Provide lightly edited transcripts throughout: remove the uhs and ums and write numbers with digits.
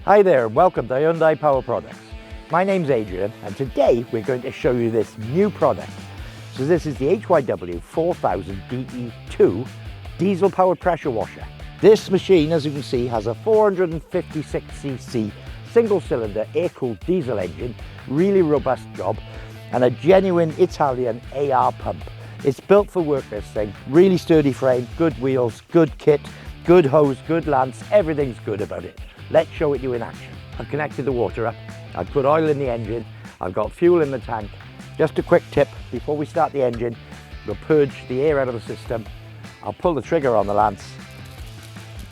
Hi there and welcome to Hyundai Power Products. My name's Adrian and today we're going to show you this new product. So this is the HYW4000DE2 diesel powered pressure washer. This machine, as you can see, has a 456cc single cylinder air-cooled diesel engine, really robust job, and a genuine Italian AR pump. It's built for work, this thing. Really sturdy frame, good wheels, good kit, good hose, good lance, everything's good about it. Let's show it you in action. I've connected the water up, I've put oil in the engine, I've got fuel in the tank. Just a quick tip, before we start the engine, we'll purge the air out of the system. I'll pull the trigger on the lance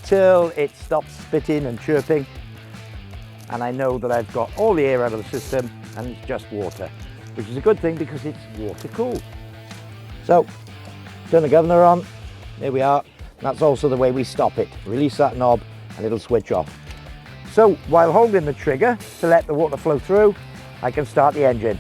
till it stops spitting and chirping, and I know that I've got all the air out of the system and it's just water, which is a good thing because it's water cooled. So, turn the governor on, there we are. That's also the way we stop it. Release that knob and it'll switch off. So while holding the trigger to let the water flow through, I can start the engine.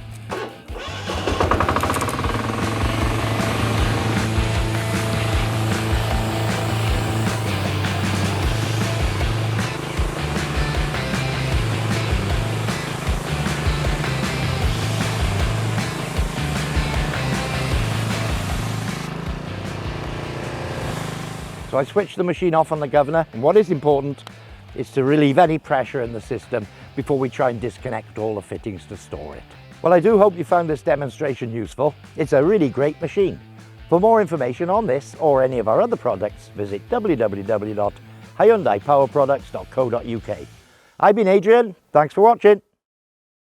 So I switched the machine off on the governor, and what is important is to relieve any pressure in the system before we try and disconnect all the fittings to store it. Well, I do hope you found this demonstration useful. It's a really great machine. For more information on this or any of our other products, visit www.hyundaipowerproducts.co.uk. I've been Adrian, thanks for watching.